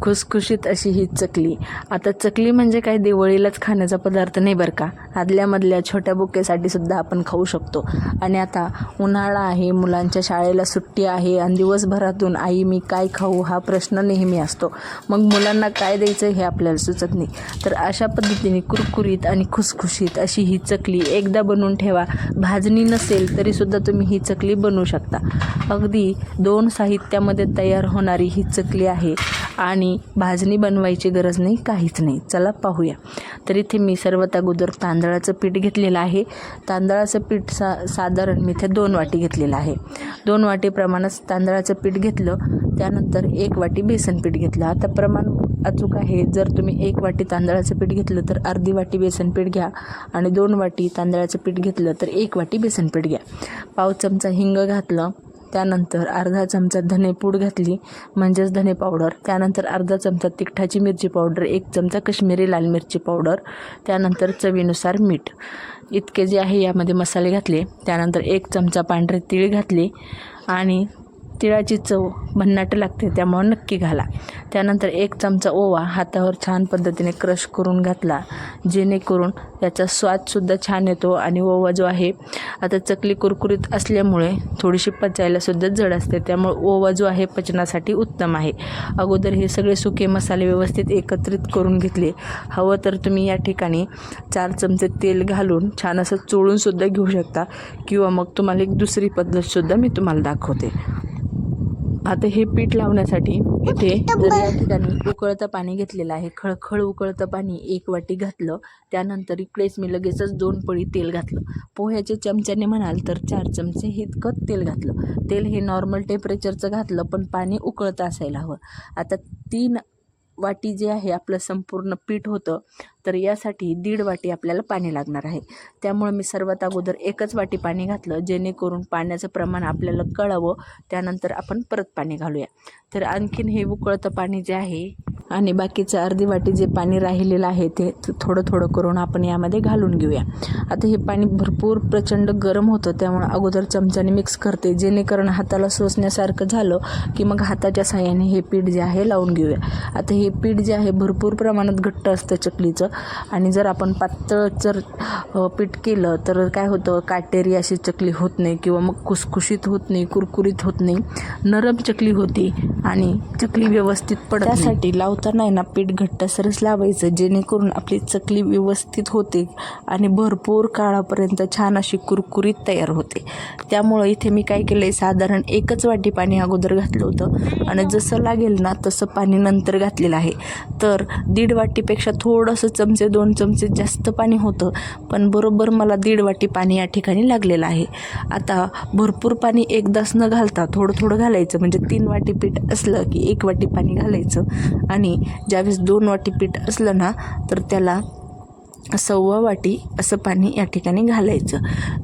खुसखुशीत अशी ही चकली. आता चकली म्हणजे काय दिवाळीलाच खाण्याचा पदार्थ नाही बरं का, आदल्यामधल्या छोट्या बुकेसाठी सुद्धा आपण खाऊ शकतो. आणि आता उन्हाळा आहे, मुलांच्या शाळेला सुट्टी आहे आणि दिवसभरातून आई मी काय खाऊ हा प्रश्न नेहमी असतो. मग मुलांना काय द्यायचं हे आपल्याला सुचत नाही. तर अशा पद्धतीने कुरकुरीत आणि खुसखुशीत अशी ही चकली एकदा बनवून ठेवा. भाजणी नसेल तरीसुद्धा तुम्ही ही चकली बनवू शकता. अगदी 2 साहित्यामध्ये तयार होणारी ही चकली आहे आणि भाजणी बनवायची गरज नाही, काहीच नाही. चला पाहूया. तर इथे मी सर्वात अगोदर तांदळाचं पीठ घेतलेलं आहे. तांदळाचं पीठ साधारण मी इथे 2 वाटी घेतलेलं आहे. 2 वाटीप्रमाणेच तांदळाचं पीठ घेतलं. त्यानंतर 1 वाटी बेसन पीठ घेतलं. आता प्रमाण अचूक आहे. जर तुम्ही 1 वाटी तांदळाचं पीठ घेतलं तर अर्धी वाटी बेसन पीठ घ्या आणि 2 वाटी तांदळाचं पीठ घेतलं तर 1 वाटी बेसन पीठ घ्या. पाव चमचा हिंग घातलं. त्यानंतर अर्धा चमचा धनेपूड घातली म्हणजेच धने पावडर. त्यानंतर अर्धा चमचा तिखटाची मिरची पावडर, 1 चमचा काश्मीरी लाल मिरची पावडर. त्यानंतर चवीनुसार मीठ. इतके जे आहे यामध्ये मसाले घातले. त्यानंतर 1 चमचा पांढरे तीळ घातले आणि तिळाची चव भन्नाट लागते त्यामुळे नक्की घाला. त्यानंतर 1 चमचा ओवा हातावर छान पद्धतीने क्रश करून घातला, जेणेकरून याचा स्वादसुद्धा छान येतो. आणि ओवा जो आहे आता चकली कुरकुरीत असल्यामुळे थोडीशी पचायलासुद्धा जड असते, त्यामुळे ओवा जो आहे पचनासाठी उत्तम आहे. अगोदर हे सगळे सुके मसाले व्यवस्थित एकत्रित करून घेतले. हवं तर तुम्ही या ठिकाणी 4 चमचे तेल घालून छान असं चोळूनसुद्धा घेऊ शकता किंवा मग तुम्हाला एक दुसरी पद्धतसुद्धा मी तुम्हाला दाखवते. आता हे पीठ लावण्यासाठी इथे जर या ठिकाणी उकळतं पाणी घेतलेलं आहे. खळखळ उकळतं पाणी 1 वाटी घातलं. त्यानंतर इकडेच मी लगेचच 2 पळी तेल घातलं. पोह्याच्या चमच्याने म्हणाल तर 4 चमचे इतकं तेल घातलं. तेल हे नॉर्मल टेम्परेचरचं घातलं, पण पाणी उकळतं असायला हवं. आता 3 वाटी जे आहे आपलं संपूर्ण पीठ होतं, तर यासाठी 1.5 वाटी आपल्याला पाणी लागणार आहे. त्यामुळे मी सर्वात अगोदर 1च वाटी पाणी घातलं, जेणेकरून पाण्याचं प्रमाण आपल्याला कळावं. त्यानंतर आपण परत पाणी घालूया. तर आणखीन हे उकळतं पाणी जे आहे आणि बाकीचं अर्धी वाटी जे पाणी राहिलेलं आहे ते थोडं थोडं करून आपण यामध्ये घालून घेऊया. आता हे पाणी भरपूर प्रचंड गरम होतं, त्यामुळे अगोदर चमच्याने मिक्स करते, जेणेकरून हाताला सोसण्यासारखं झालं की मग हाताच्या साहाय्याने हे पीठ जे आहे लावून घेऊया. आता हे पीठ जे आहे भरपूर प्रमाणात घट्ट असतं चकलीचं आणि जर आपण पातळ पीठ केलं तर काय होतं, काटेरी अशी चकली होत नाही किंवा मग खुसखुशीत होत नाही, कुरकुरीत होत नाही, नरम चकली होती आणि चकली व्यवस्थित पडत. त्यासाठी लावताना ना पीठ घट्टसरच लावायचं, जेणेकरून आपली चकली व्यवस्थित होते आणि भरपूर काळापर्यंत छान अशी कुरकुरीत तयार होते. त्यामुळं इथे मी काय केलं आहे, साधारण 1च वाटी पाणी अगोदर घातलं होतं आणि जसं लागेल ना तसं पाणी नंतर घातलेलं आहे. तर 1.5 वाटीपेक्षा थोडंसं 2 चमचे जास्त पाणी होतं, पण बरोबर मला 1.5 वाटी पाणी या ठिकाणी लागलेलं आहे. आता भरपूर पाणी एकदाच न घालता थोडं थोडं घालायचं. म्हणजे 3 वाटी पीठ असलं की 1 वाटी पाणी घालायचं आणि ज्यावेळेस 2 वाटी पीठ असलं ना तर त्याला 1.25 वाटी असं पाणी या ठिकाणी घालायचं.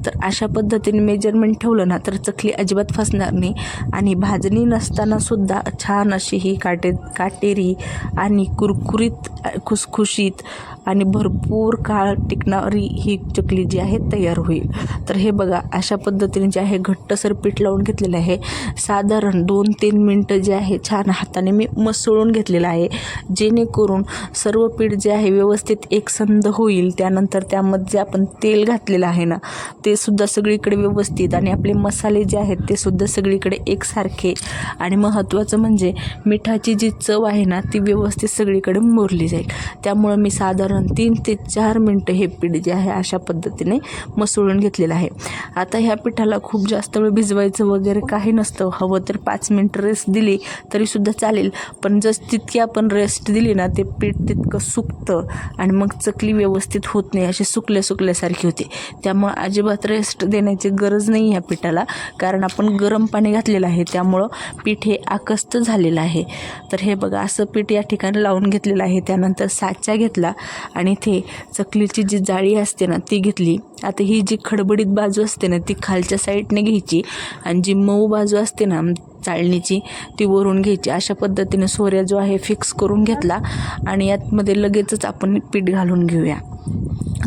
तर अशा पद्धतीने मेजरमेंट ठेवलं ना तर चकली अजिबात फसणार नाही आणि भाजणी नसतानासुद्धा छान अशी ही काटेरी आणि कुरकुरीत खुसखुशीत आणि भरपूर काळ टिकणारी ही चकली जी आहे तयार होईल. तर हे बघा अशा पद्धतीने जे आहे घट्टसर पीठ लावून घेतलेलं आहे. साधारण 2-3 मिनटं जे आहे छान हाताने मी मसळून घेतलेलं आहे, जेणेकरून सर्व पीठ जे आहे व्यवस्थित एकसंध होईल. त्यानंतर त्यामध्ये आपण तेल घातलेलं आहे ना ते सुद्धा सगळीकडे व्यवस्थित आणि आपले मसाले जे आहेत ते सुद्धा सगळीकडे एकसारखे आणि महत्त्वाचं म्हणजे मिठाची जी चव आहे ना ती व्यवस्थित सगळीकडे मुरली जाईल. त्यामुळं मी साधारण 3 ते 4 मिनटं हे पीठ जे आहे अशा पद्धतीने मसळून घेतलेलं आहे. आता ह्या पिठाला खूप जास्त वेळ भिजवायचं वगैरे काही नसतं. हवं तर 5 मिनटं रेस्ट दिली तरीसुद्धा चालेल, पण तितकी आपण रेस्ट दिली ना ते पीठ तितकं सुकतं आणि मग चकली व्यवस्थित होत नाही, अशी सुकल्यासारखी होते. त्यामुळं अजिबात रेस्ट देण्याची गरज नाही ह्या पिठाला, कारण आपण गरम पाणी घातलेलं आहे त्यामुळं पीठ हे आकस्त झालेलं आहे. तर हे बघा असं पीठ या ठिकाणी लावून घेतलेलं आहे. त्यानंतर साचा घेतला आणि इथे चकलीची जी जाळी असते ना ती घेतली. आता ही जी खडबडीत बाजू असते ना ती खालच्या साईडने घ्यायची आणि जी मऊ बाजू असते ना चाळणीची ती वरून घ्यायची. अशा पद्धतीने सोऱ्या जो आहे फिक्स करून घेतला आणि यातमध्ये लगेचच आपण पीठ घालून घेऊया.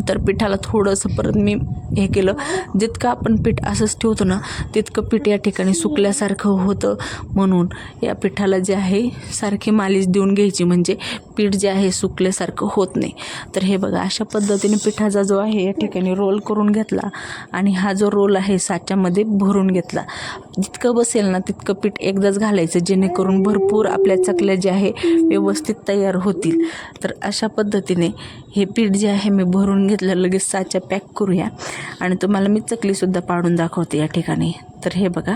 तर पिठाला थोडंसं परत मी हे केलं. जितकं आपण पीठ असंच ठेवतो ना तितकं पीठ या ठिकाणी सुकल्यासारखं होतं, म्हणून या पिठाला जे आहे सारखी मालिश देऊन घ्यायची, म्हणजे पीठ जे आहे सुकल्यासारखं होत नाही. तर हे बघा, अशा पद्धतीने पिठाचा जो आहे या ठिकाणी रोल करून घेतला आणि हा जो रोल आहे साच्यामध्ये भरून घेतला. जितकं बसेल ना तितकं पीठ एकदाच घालायचं, जेणेकरून भरपूर आपल्या चकल्या जे आहे व्यवस्थित तयार होतील. तर अशा पद्धतीने हे पीठ जे आहे मी भरून घेतलं. लगेच साचा पॅक करूया आणि तुम्हाला मी चकलीसुद्धा पाडून दाखवते या ठिकाणी. तर हे बघा,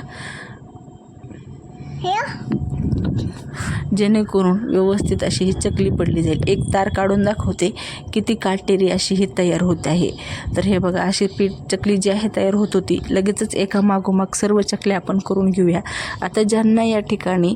जेणेकरून व्यवस्थित अशी ही चकली पडली जाईल. एक तार काढून दाखवते किती काटेरी अशी ही तयार होत आहे. तर हे बघा, अशी चकली जी आहे तयार होत होती. लगेचच एका मागोमाग सर्व चकल्या आपण करून घेऊया. आता ज्यांना या ठिकाणी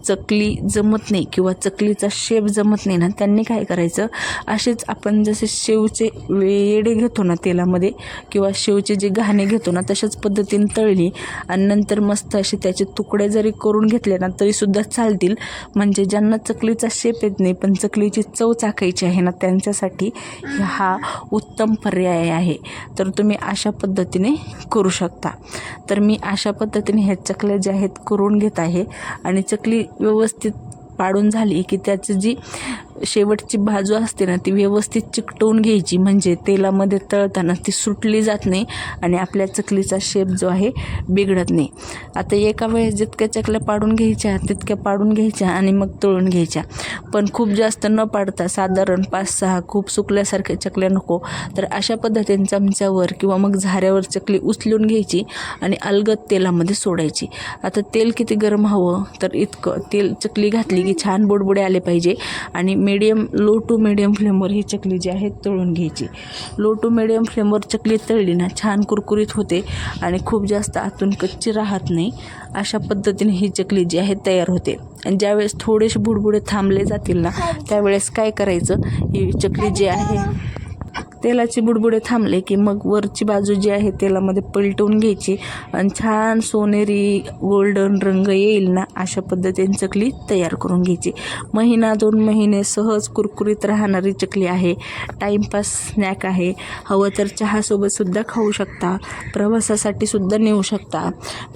चकली जमत नाही किंवा चकलीचा शेप जमत नाही ना, त्यांनी काय करायचं, असेच आपण जसे शेवचे वेडे घेतो ना तेलामध्ये, किंवा शेवचे जे घाणे घेतो ना, तशाच पद्धतीने तळली आणि नंतर मस्त असे त्याचे तुकडे जरी करून घेतले ना तरीसुद्धा चालतील. म्हणजे ज्यांना चकलीचा शेप येत नाही पण चकलीची चव चाखायची आहे ना, त्यांच्यासाठी हा उत्तम पर्याय आहे. तर तुम्ही अशा पद्धतीने करू शकता. तर मी अशा पद्धतीने ह्या चकल्या ज्या आहेत करून घेत आहे आणि चकली व्यवस्थित पाडून झाली की त्याची जी शेवटची बाजू असते ना ती व्यवस्थित चिकटवून घ्यायची, म्हणजे तेलामध्ये तळताना ती सुटली जात नाही आणि आपल्या चकलीचा शेप जो आहे बिघडत नाही. आता एका वेळेस जितक्या चकल्या पाडून घ्यायच्या तितक्या पाडून घ्यायच्या आणि मग तळून घ्यायच्या, पण खूप जास्त न पाडता साधारण 5-6 खूप सुकल्यासारख्या चकल्या नको. तर अशा पद्धतीने चमच्यावर किंवा मग झाऱ्यावर चकली उचलून घ्यायची आणि अलगद तेलामध्ये सोडायची. आता तेल किती गरम हवं, तर इतकं तेल चकली घातली की छान बुडबुडे आले पाहिजे आणि लो टू मीडियम फ्लेमवर ही चकली जी आहे तळून घ्यायची. लो टू मीडियम फ्लेमवर चकली तळली ना छान कुरकुरीत होते आणि खूप जास्त आतून कच्ची राहत नाही. अशा पद्धतीने ही चकली जी आहे तयार होते. आणि ज्यावेळेस थोडेसे बुडबुडे थांबले जातील ना त्यावेळेस काय करायचं, ही चकली जी आहे तेलाची बुडबुडे थांबले की मग वरची बाजू जी आहे तेलामध्ये पलटवून घ्यायची आणि छान सोनेरी गोल्डन रंग येईल ना अशा पद्धतीने चकली तयार करून घ्यायची. 1-2 महिने सहज कुरकुरीत राहणारी चकली आहे. टाईमपास स्नॅक आहे. हवं तर चहासोबतसुद्धा खाऊ शकता, प्रवासासाठी सुद्धा नेऊ शकता.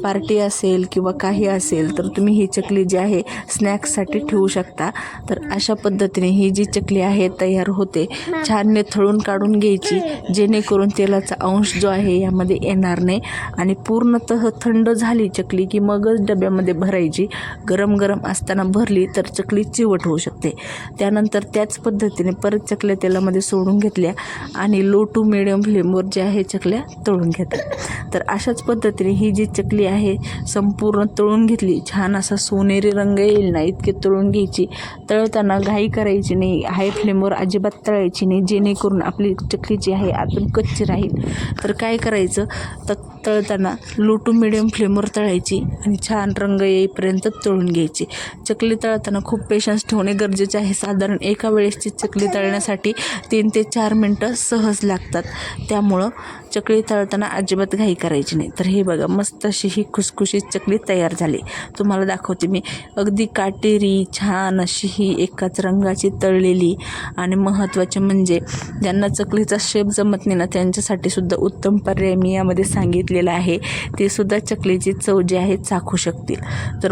पार्टी असेल किंवा काही असेल तर तुम्ही ही चकली जी आहे स्नॅक्ससाठी ठेवू शकता. तर अशा पद्धतीने ही जी चकली आहे तयार होते. छान निथळून काढून घ्यायची, जेणेकरून तेलाचा अंश जो आहे यामध्ये येणार नाही आणि पूर्णतः थंड झाली चकली की मगच डब्यामध्ये भरायची. गरम गरम असताना भरली तर चकली चिवट होऊ शकते. त्यानंतर त्याच पद्धतीने परत चकल्या तेलामध्ये सोडून घेतल्या आणि लो टू मिडियम फ्लेमवर जे आहे चकल्या तळून घेतल्या. तर अशाच पद्धतीने ही जी चकली आहे संपूर्ण तळून घेतली. छान असा सोनेरी रंग येईल ना इतके तळून घ्यायची. तळताना घाई करायची नाही, हाय फ्लेमवर अजिबात तळायची नाही, जेणेकरून आपली चकली जी आहे आतून कच्ची राहील. तर काय करायचं, तर तळताना लो टू मिडियम फ्लेमवर तळायची आणि छान रंग येईपर्यंत तळून घ्यायची. चकली तळताना खूप पेशन्स ठेवणे गरजेचे आहे. साधारण एका वेळेसची चकली तळण्यासाठी 3 ते 4 मिनटं सहज लागतात. त्यामुळं चकली तळताना अजिबात घाई करायची नाही. तर हे बघा, मस्त अशी ही खुसखुशीत चकली तयार झाली. तुम्हाला दाखवते मी. अगदी काटेरी छान अशी ही एकाच रंगाची तळलेली आणि महत्त्वाचे म्हणजे ज्यांना चकलीचा शेप जमत नाही ना त्यांच्यासाठी सुद्धा उत्तम पर्याय मी यामध्ये सांगितलेला आहे. ते सुद्धा चकलीची चव जी आहे चाखू शकतील. तर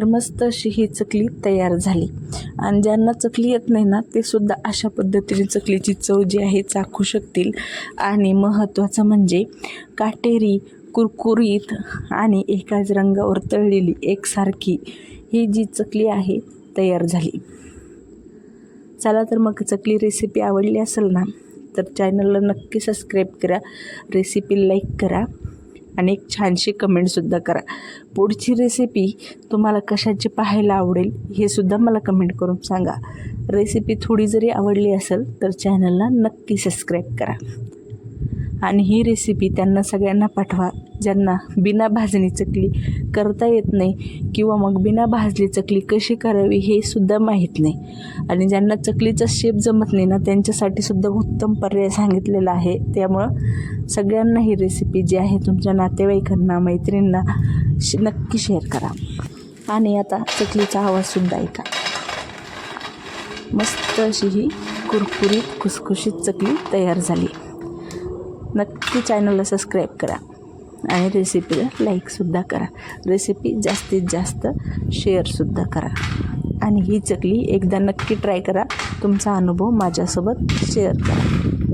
मस्त अशी ही चकली तयार झाली. आणि ज्यांना चकली येत नाही ना ते सुद्धा अशा पद्धतीने चकलीची चव जी आहे चाखू शकतील. आणि महत्त्वाचं म्हणजे काटेरी, कुरकुरीत आणि एकाच रंगावर तळलेली एकसारखी ही जी चकली आहे तयार झाली. चला तर मग चकली रेसिपी आवडली असेल ना तर चॅनलला नक्की सबस्क्राईब करा, रेसिपी लाईक करा आणि एक छानशी कमेंटसुद्धा करा. पुढची रेसिपी तुम्हाला कशाची पाहायला आवडेल हे सुद्धा मला कमेंट करून सांगा. रेसिपी थोडी जरी आवडली असेल तर चॅनलला नक्की सबस्क्राईब करा आणि ही रेसिपी त्यांना सगळ्यांना पाठवा ज्यांना बिना भाजणी चकली करता येत नाही किंवा मग बिना भाजली चकली कशी करावी हे सुद्धा माहीत नाही. आणि ज्यांना चकलीचा शेप जमत नाही ना त्यांच्यासाठी सुद्धा उत्तम पर्याय सांगितलेला आहे. त्यामुळं सगळ्यांना ही रेसिपी जी आहे तुमच्या नातेवाईकांना, मैत्रिणींना नक्की शेअर करा. आणि आता चकलीचा आवाजसुद्धा ऐका. मस्त अशी ही कुरकुरीत खुसखुशीत चकली तयार झाली. नक्की चॅनलला सबस्क्राईब करा आणि रेसिपीला लाईकसुद्धा करा. रेसिपी जास्तीत जास्त शेअरसुद्धा करा आणि ही चकली एकदा नक्की ट्राय करा. तुमचा अनुभव माझ्यासोबत शेअर करा.